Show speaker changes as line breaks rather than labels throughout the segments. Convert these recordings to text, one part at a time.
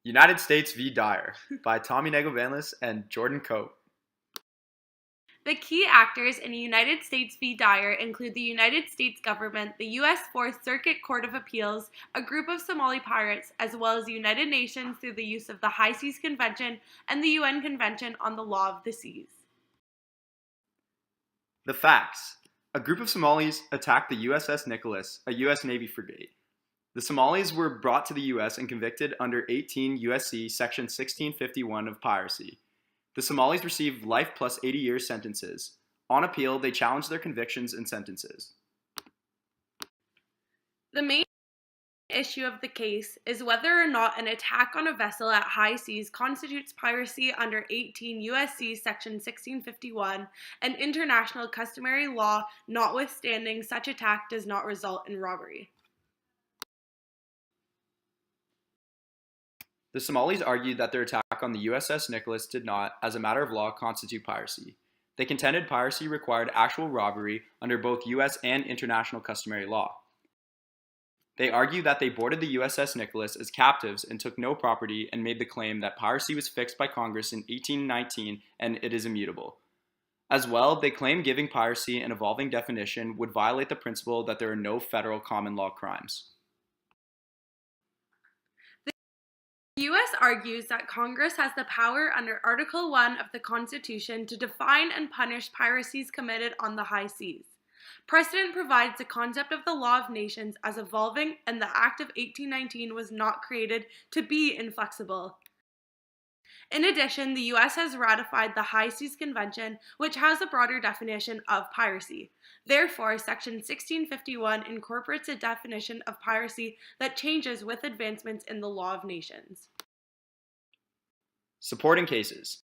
United States v. Dyer by Tommy Negovanlis and Jordan Koop.
The key actors in United States v. Dyer include the United States government, the U.S. Fourth Circuit Court of Appeals, a group of Somali pirates, as well as the United Nations through the use of the High Seas Convention and the UN Convention on the Law of the Seas.
The facts. A group of Somalis attacked the USS Nicholas, a U.S. Navy frigate. The Somalis were brought to the U.S. and convicted under 18 U.S.C. Section 1651 of piracy. The Somalis received life plus 80 years sentences. On appeal, they challenged their convictions and sentences.
The main issue of the case is whether or not an attack on a vessel at high seas constitutes piracy under 18 U.S.C. Section 1651 and international customary law, notwithstanding such attack does not result in robbery.
The Somalis argued that their attack on the USS Nicholas did not, as a matter of law, constitute piracy. They contended piracy required actual robbery under both U.S. and international customary law. They argued that they boarded the USS Nicholas as captives and took no property and made the claim that piracy was fixed by Congress in 1819 and it is immutable. As well, they claimed giving piracy an evolving definition would violate the principle that there are no federal common law crimes.
The U.S. argues that Congress has the power under Article 1 of the Constitution to define and punish piracies committed on the high seas. Precedent provides the concept of the law of nations as evolving, and the Act of 1819 was not created to be inflexible. In addition, the U.S. has ratified the High Seas Convention, which has a broader definition of piracy. Therefore, Section 1651 incorporates a definition of piracy that changes with advancements in the law of nations.
Supporting cases.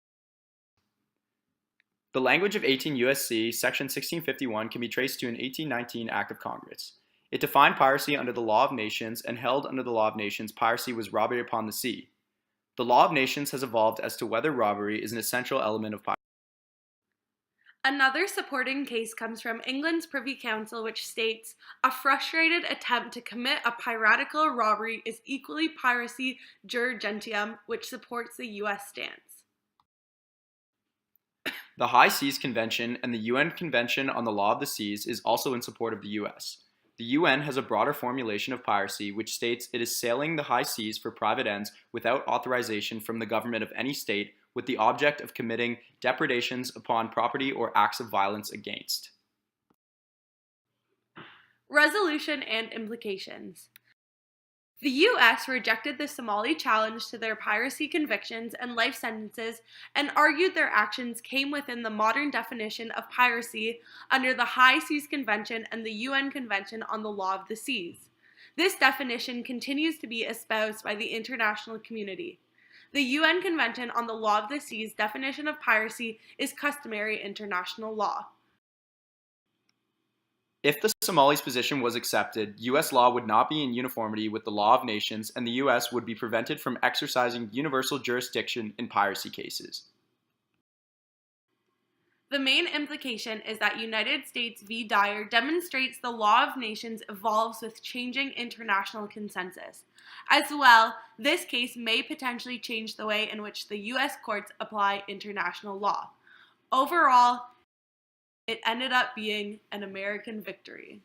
The language of 18 U.S.C. Section 1651 can be traced to an 1819 Act of Congress. It defined piracy under the law of nations and held under the law of nations piracy was robbery upon the sea. The law of nations has evolved as to whether robbery is an essential element of piracy.
Another supporting case comes from England's Privy Council, which states, "A frustrated attempt to commit a piratical robbery is equally piracy jure gentium," which supports the U.S. stance.
The High Seas Convention and the UN Convention on the Law of the Seas is also in support of the U.S. The UN has a broader formulation of piracy which states it is sailing the high seas for private ends without authorization from the government of any state with the object of committing depredations upon property or acts of violence against.
Resolution and implications. The U.S. rejected the Somali challenge to their piracy convictions and life sentences and argued their actions came within the modern definition of piracy under the High Seas Convention and the UN Convention on the Law of the Seas. This definition continues to be espoused by the international community. The UN Convention on the Law of the Seas definition of piracy is customary international law.
If the Somalis' position was accepted, U.S. law would not be in uniformity with the law of nations, and the U.S. would be prevented from exercising universal jurisdiction in piracy cases.
The main implication is that United States v. Dyer demonstrates the law of nations evolves with changing international consensus. As well, this case may potentially change the way in which the U.S. courts apply international law. Overall, it ended up being an American victory.